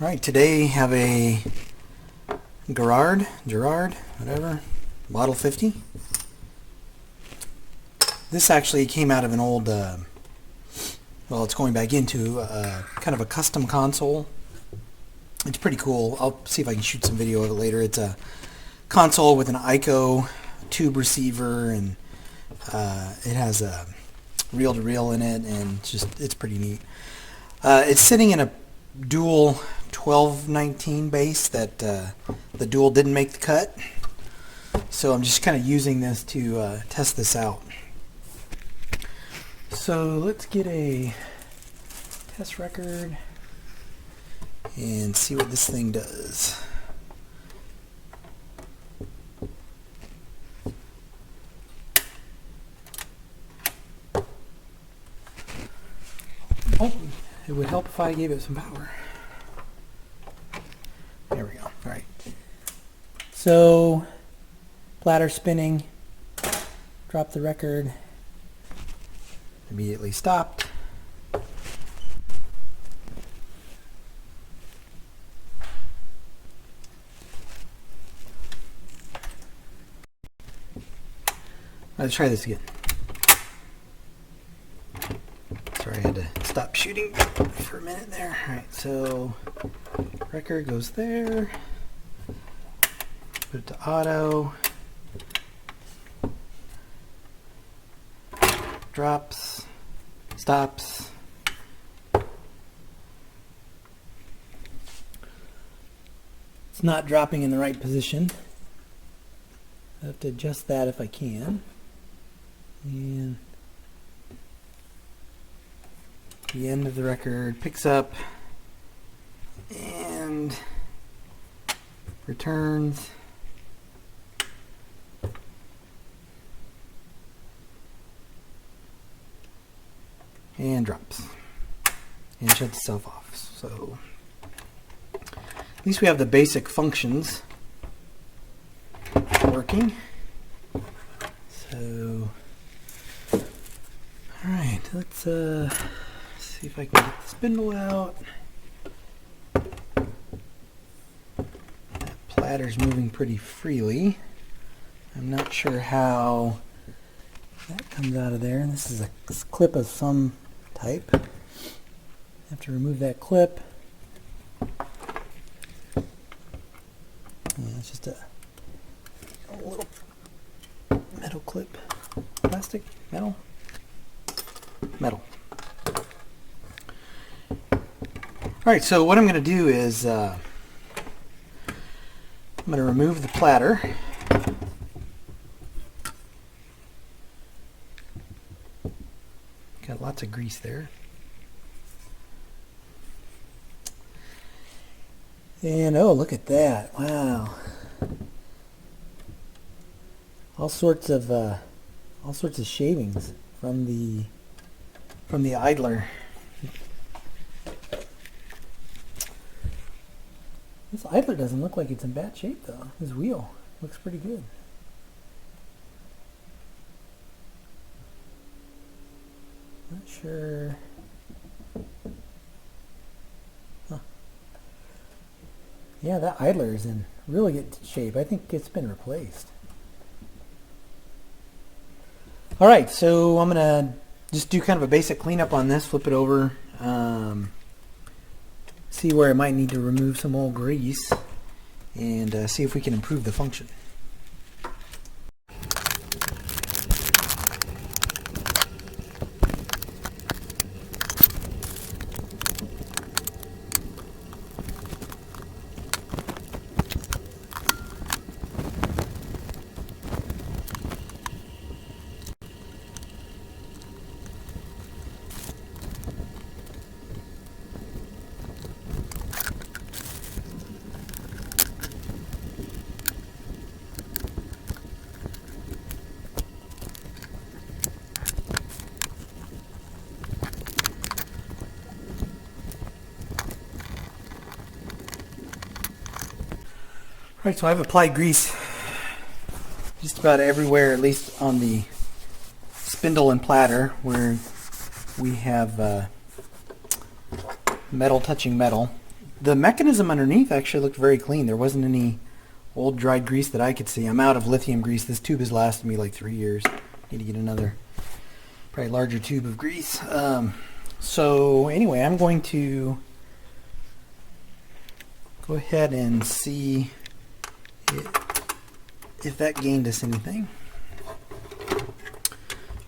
Alright, today have a Garrard, whatever, Model 50. This actually came out of an old, well, it's going back into kind of a custom console. It's pretty cool. I'll see if I can shoot some video of it later. It's a console with an ICO tube receiver, and it has a reel-to-reel in it, and it's pretty neat. It's sitting in a dual 1219 base that the dual didn't make the cut, so I'm just kind of using this to test this out. So let's get a test record and see what this thing does. Oh, it would help if I gave it some power. There we go. All right. So, platter spinning, dropped the record, immediately stopped. Let's try this again. Sorry, I had to stop shooting for a minute there. Alright, so record goes there. Put it to auto. Drops. Stops. It's not dropping in the right position. I have to adjust that if I can. And the end of the record picks up and returns. And drops. And shuts itself off. So at least we have the basic functions working. So alright, let's see if I can get the spindle out. That platter's moving pretty freely. I'm not sure how that comes out of there. And this is a clip of some type. Have to remove that clip. Yeah, it's just a little metal clip. Plastic? Metal? Metal. Alright, so what I'm going to do is I'm going to remove the platter. Got lots of grease there. And oh, look at that. Wow. All sorts of shavings from the idler. This idler doesn't look like it's in bad shape though. This wheel looks pretty good. Not sure. Huh. Yeah, that idler is in really good shape. I think it's been replaced. Alright, so I'm going to just do kind of a basic cleanup on this, flip it over, see where I might need to remove some old grease, and see if we can improve the function. Alright, so I've applied grease just about everywhere, at least on the spindle and platter where we have metal touching metal. The mechanism underneath actually looked very clean. There wasn't any old dried grease that I could see. I'm out of lithium grease. This tube has lasted me like 3 years. Need to get another, probably larger tube of grease. So anyway, I'm going to go ahead and see if that gained us anything.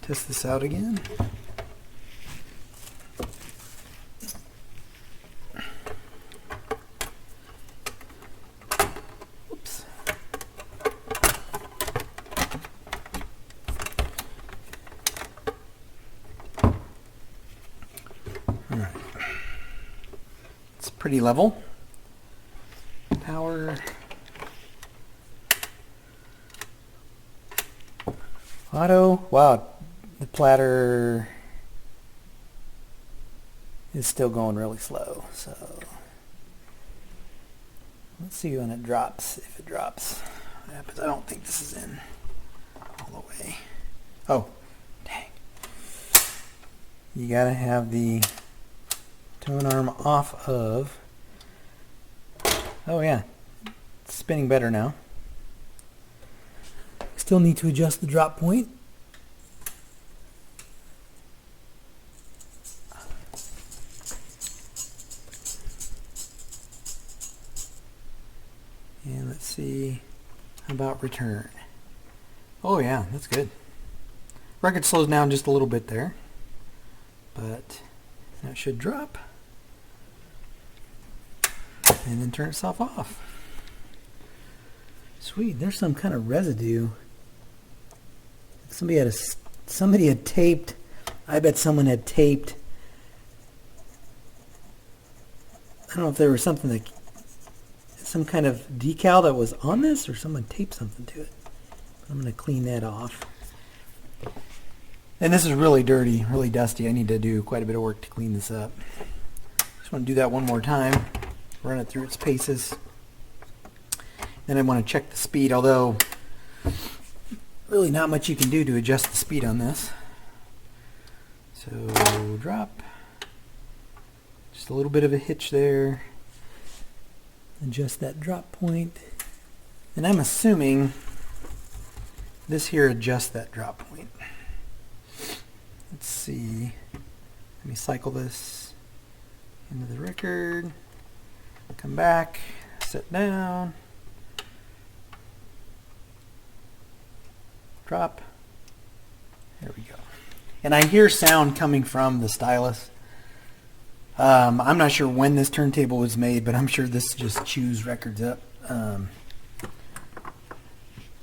Test this out again. Oops. All right. It's pretty level. Power. Auto. Wow. The platter is still going really slow, so let's see when it drops, if it drops. What happens? I don't think this is in all the way. Oh, dang. You gotta have the tone arm off of. Oh yeah, it's spinning better now. Still need to adjust the drop point. And let's see, how about return? Oh yeah, that's good. Record slows down just a little bit there, but that should drop. And then turn itself off. Sweet, there's some kind of residue. Somebody had taped, I bet someone had taped, I don't know if there was something that, some kind of decal that was on this, or someone taped something to it. I'm going to clean that off. And this is really dirty, really dusty. I need to do quite a bit of work to clean this up. Just want to do that one more time. Run it through its paces. Then I want to check the speed, although really not much you can do to adjust the speed on this. So drop. Just a little bit of a hitch there. Adjust that drop point. And I'm assuming this here adjusts that drop point. Let's see. Let me cycle this into the record. Come back. Sit down. Drop. There we go. And I hear sound coming from the stylus. I'm not sure when this turntable was made, but I'm sure this just chews records up.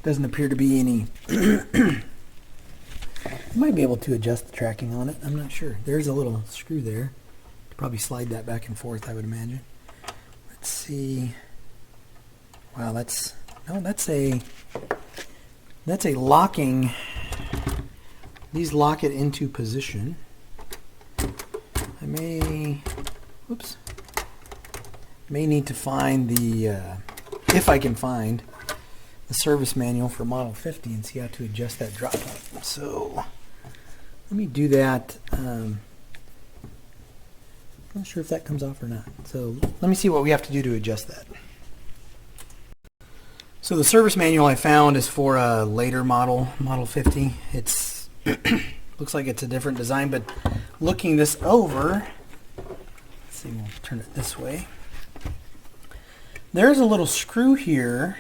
Doesn't appear to be any. You might be able to adjust the tracking on it. I'm not sure. There's a little screw there. Probably slide that back and forth, I would imagine. Let's see. Wow, that's a locking. These lock it into position. I may need to find the, if I can find the service manual for Model 50 and see how to adjust that drop point. So let me do that. I'm not sure if that comes off or not. So let me see what we have to do to adjust that. So the service manual I found is for a later model, Model 50. It's looks like it's a different design, but looking this over, let's see, we'll turn it this way. There's a little screw here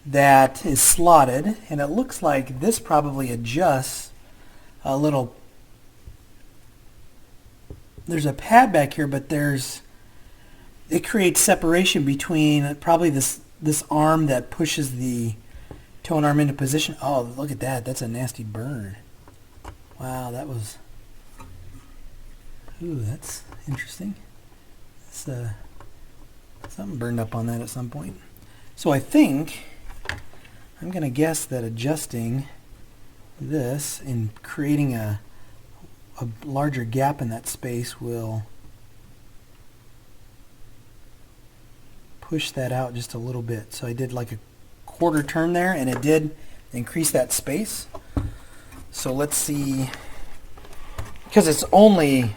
that is slotted, and it looks like this probably adjusts a little. There's a pad back here, but it creates separation between probably this arm that pushes the tone arm into position. Oh, look at that. That's a nasty burn. Wow, that was... Ooh, that's interesting. It's, something burned up on that at some point. So I think, I'm going to guess that adjusting this and creating a larger gap in that space will push that out just a little bit. So I did like a quarter turn there, and it did increase that space. So let's see, because it's only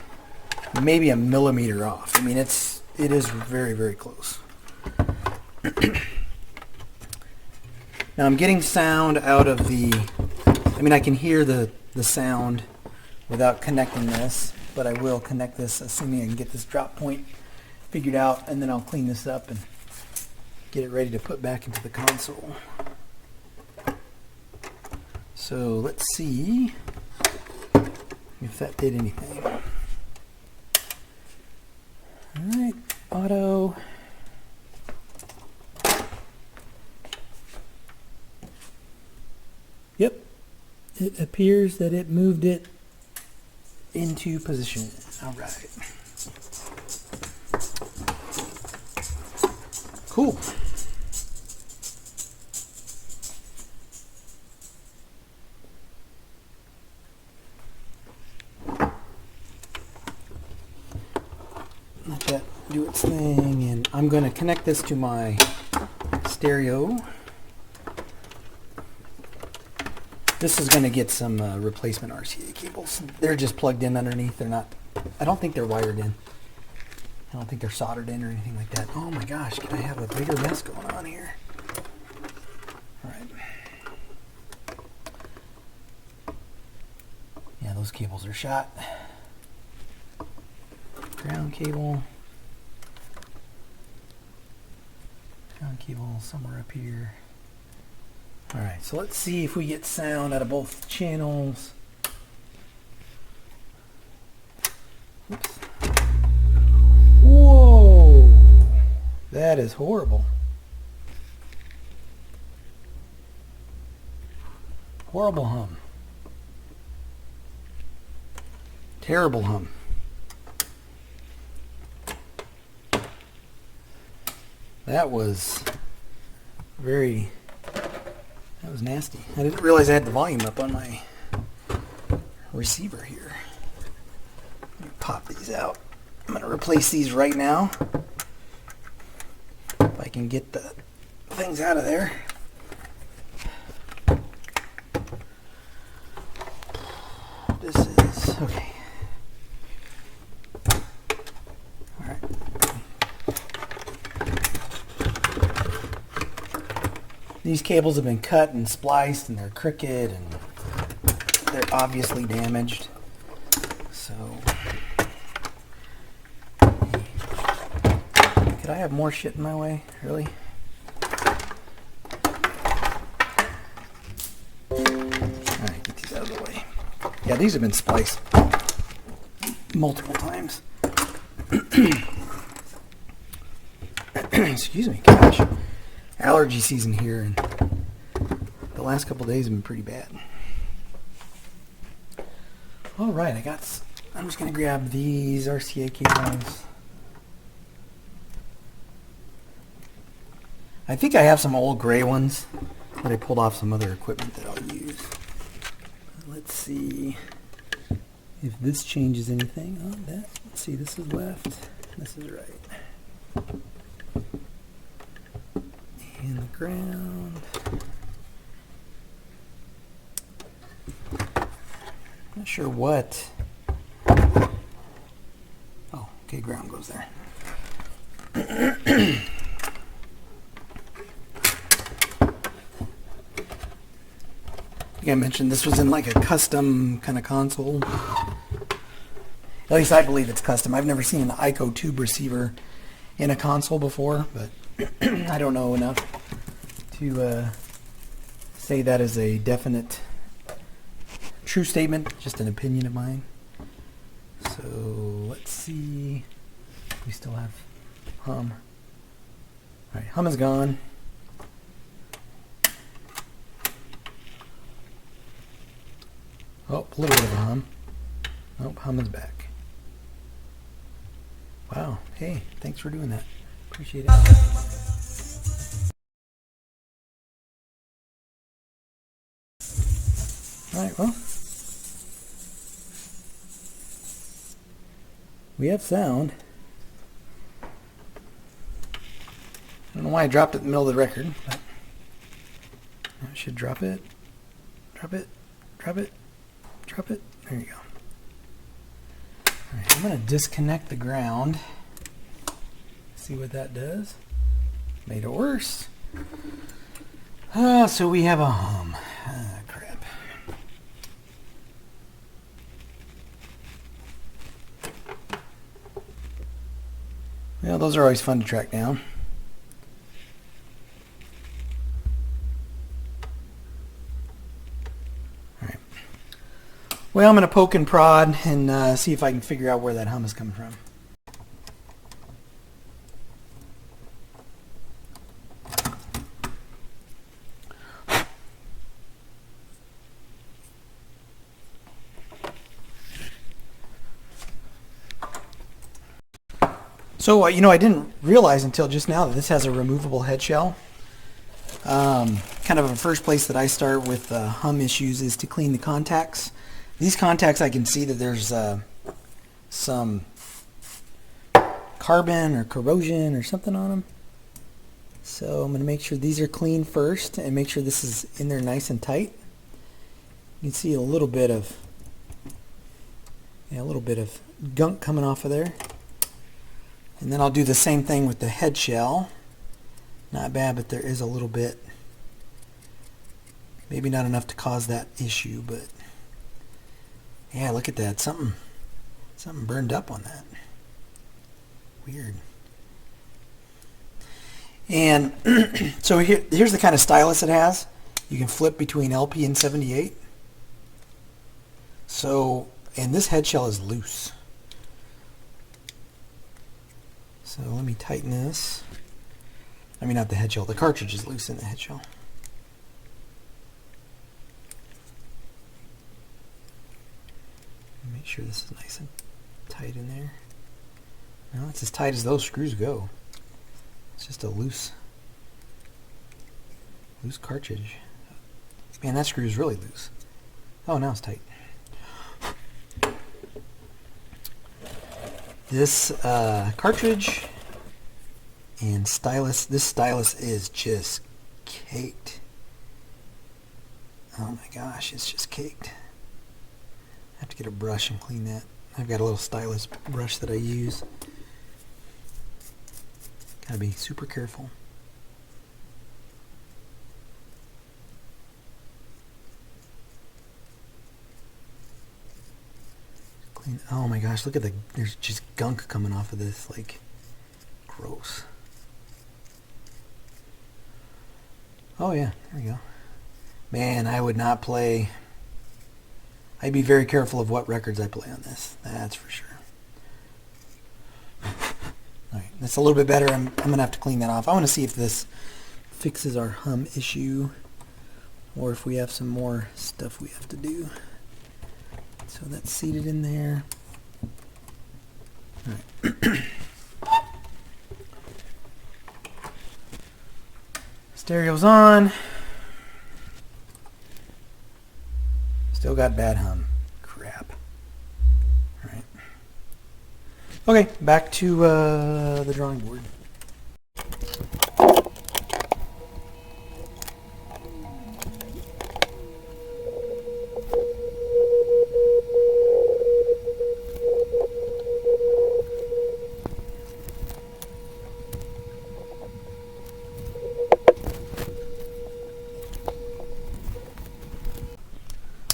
maybe a millimeter off. I mean, it's it is very, very close. Now I'm getting sound out of the, I mean I can hear the sound without connecting this, but I will connect this assuming I can get this drop point figured out, and then I'll clean this up and get it ready to put back into the console. So let's see if that did anything. Alright, auto. Yep, it appears that it moved it into position. Alright. Cool. Let that do its thing, and I'm going to connect this to my stereo. This is going to get some replacement RCA cables. They're just plugged in underneath. They're not, I don't think they're wired in. I don't think they're soldered in or anything like that. Oh my gosh, can I have a bigger mess going on here? Alright. Yeah, those cables are shot. Ground cable. Ground cable somewhere up here. Alright, so let's see if we get sound out of both channels. Oops. Whoa! That is horrible. Horrible hum. Terrible hum. That was very... That was nasty. I didn't realize I had the volume up on my receiver here. Let me pop these out. I'm going to replace these right now. If I can get the things out of there. This is... Okay. Alright. These cables have been cut and spliced, and they're crooked, and they're obviously damaged. So, could I have more shit in my way? Really? Alright, get these out of the way. Yeah, these have been spliced multiple times. Excuse me, gosh. Allergy season here, and the last couple days have been pretty bad. All right, I'm just going to grab these RCA cables. I think I have some old gray ones that I pulled off some other equipment that I'll use. Let's see if this changes anything. Oh, that. Let's see, this is left, this is right. And the ground. Not sure what. Oh, okay, ground goes there. Like I mentioned, this was in like a custom kind of console. At least I believe it's custom. I've never seen an ICO tube receiver in a console before, but I don't know enough to say that is a definite true statement, just an opinion of mine. So let's see. We still have hum. Alright, hum is gone. Oh, a little bit of a hum. Nope, hum is back. Wow, hey, thanks for doing that. Appreciate it. Alright, well, we have sound. I don't know why I dropped it in the middle of the record, but I should drop it, drop it, drop it, drop it. There you go. Alright, I'm going to disconnect the ground. See what that does. Made it worse. So we have a hum. Crap. Well, those are always fun to track down. Alright. Well, I'm going to poke and prod and see if I can figure out where that hum is coming from. So, I didn't realize until just now that this has a removable head shell. Kind of a first place that I start with hum issues is to clean the contacts. These contacts, I can see that there's some carbon or corrosion or something on them. So I'm going to make sure these are clean first and make sure this is in there nice and tight. You can see a little bit of gunk coming off of there. And then I'll do the same thing with the head shell. Not bad, but there is a little bit. Maybe not enough to cause that issue, but yeah, look at that. Something burned up on that. Weird. And so here's the kind of stylus it has. You can flip between LP and 78. So, and this head shell is loose. So let me tighten this. I mean, not the head shell. The cartridge is loose in the head shell. Make sure this is nice and tight in there. Well, it's as tight as those screws go. It's just a loose cartridge. Man, that screw is really loose. Oh, now it's tight. This cartridge and stylus, this stylus is just caked. Oh my gosh, it's just caked. I have to get a brush and clean that. I've got a little stylus brush that I use. Gotta be super careful. Oh my gosh, look at there's just gunk coming off of this, like, gross. Oh yeah, there we go. Man, I would not play, I'd be very careful of what records I play on this, that's for sure. Alright, that's a little bit better. I'm going to have to clean that off. I want to see if this fixes our hum issue, or if we have some more stuff we have to do. So that's seated in there. All right. Stereo's on. Still got bad hum. Crap. All right. Okay, back to the drawing board.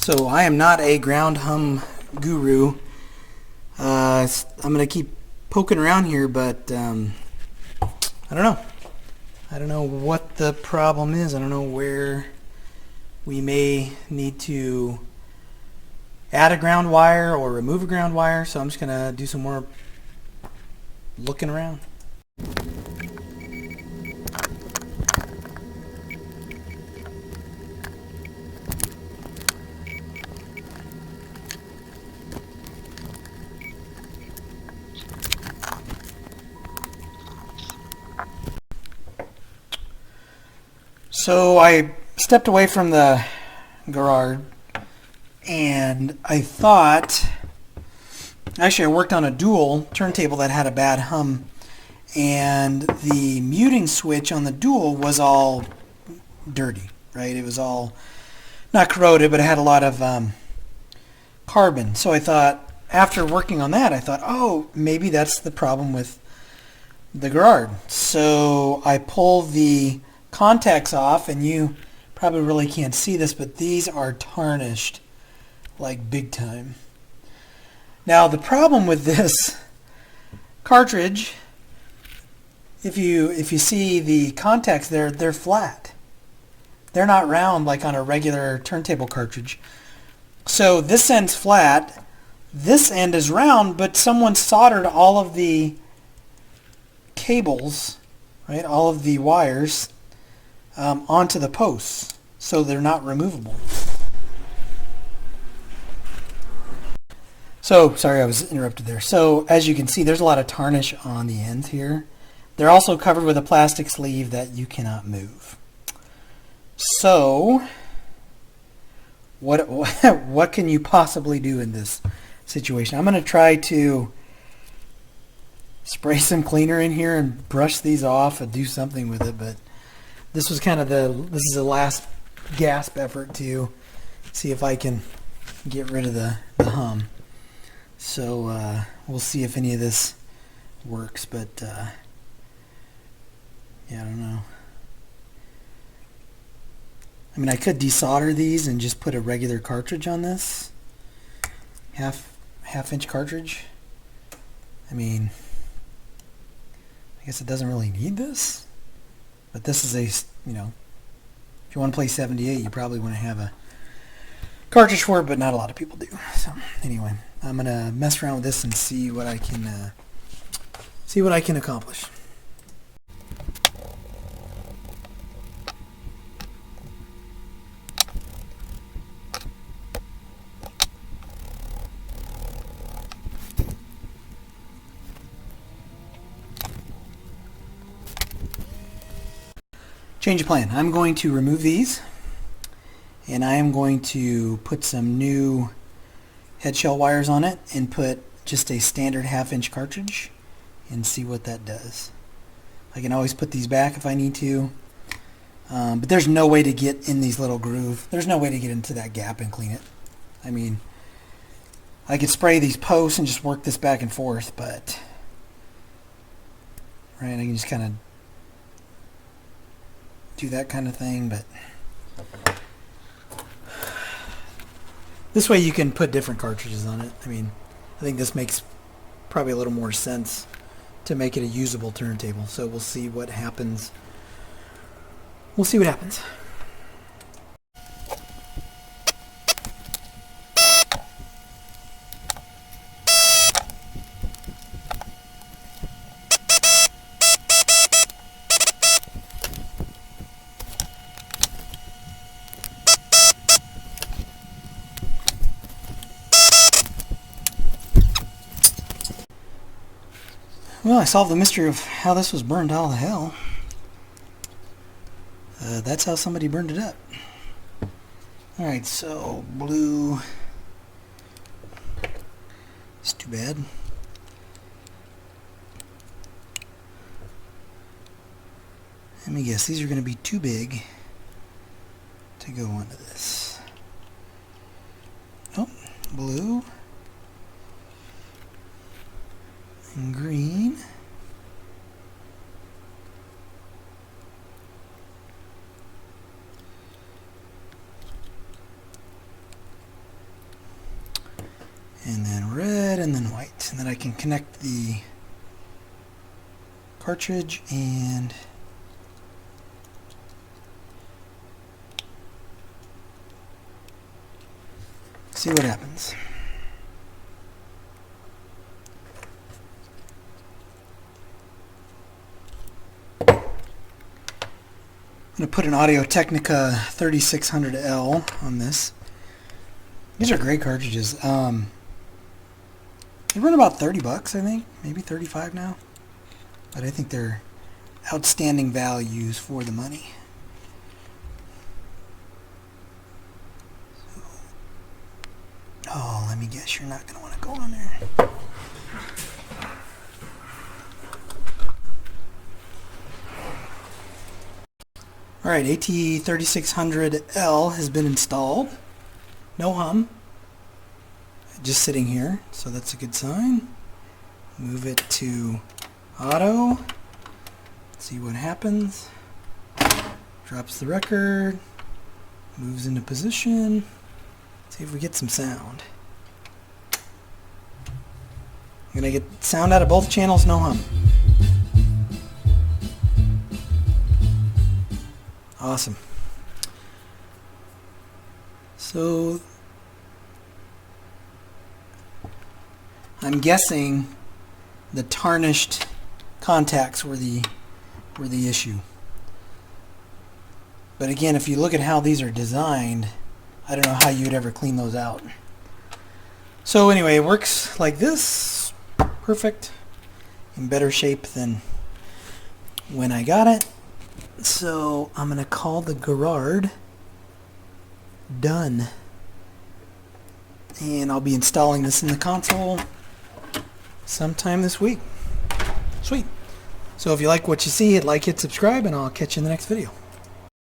So I am not a ground hum guru. I'm going to keep poking around here, but I don't know. I don't know what the problem is. I don't know where we may need to add a ground wire or remove a ground wire. So I'm just going to do some more looking around. So I stepped away from the Garrard, and I thought, actually I worked on a dual turntable that had a bad hum, and the muting switch on the dual was all dirty, right? It was all, not corroded, but it had a lot of carbon. So I thought, after working on that, I thought, oh, maybe that's the problem with the Garrard. So I pull the contacts off, and you probably really can't see this, but these are tarnished like big time. Now the problem with this cartridge, if you see the contacts there, they're flat. They're not round like on a regular turntable cartridge. So this end's flat, this end is round, but someone soldered all of the cables, right, all of the wires onto the posts, so they're not removable. So, sorry I was interrupted there. So, as you can see, there's a lot of tarnish on the ends here. They're also covered with a plastic sleeve that you cannot move. So, what can you possibly do in this situation? I'm going to try to spray some cleaner in here and brush these off and do something with it, but this was kind of this is the last gasp effort to see if I can get rid of the hum. So we'll see if any of this works, but yeah, I don't know. I mean, I could desolder these and just put a regular cartridge on this, half-inch cartridge. I mean, I guess it doesn't really need this, but this is a, you know, if you want to play 78, you probably want to have a cartridge for it, but not a lot of people do. So anyway, I'm gonna mess around with this and see what I can accomplish. Change of plan. I'm going to remove these, and I am going to put some new head shell wires on it and put just a standard half-inch cartridge and see what that does. I can always put these back if I need to, but there's no way to get in these little grooves. There's no way to get into that gap and clean it. I mean, I could spray these posts and just work this back and forth, but right, I can just kind of do that kind of thing, but this way you can put different cartridges on it. I mean, I think this makes probably a little more sense to make it a usable turntable. So we'll see what happens. We'll see what happens. Well, I solved the mystery of how this was burned all to hell. That's how somebody burned it up. Alright, so blue. It's too bad. Let me guess, these are going to be too big to go onto this. Oh, blue. And green. And then red and then white. And then I can connect the cartridge and see what happens. I'm going to put an Audio-Technica 3600L on this. These are great cartridges. They run about $30, I think, maybe 35 now. But I think they're outstanding values for the money. Oh, let me guess, you're not going to want to go on there. Alright, AT3600L has been installed. No hum. Just sitting here, so that's a good sign. Move it to auto. See what happens. Drops the record, moves into position. See if we get some sound. I'm gonna get sound out of both channels, no hum. Awesome. So I'm guessing the tarnished contacts were the issue. But again, if you look at how these are designed, I don't know how you would ever clean those out. So anyway, it works like this. Perfect. In better shape than when I got it. So I'm going to call the Garrard done. And I'll be installing this in the console sometime this week. Sweet. So if you like what you see, hit like, hit subscribe, and I'll catch you in the next video.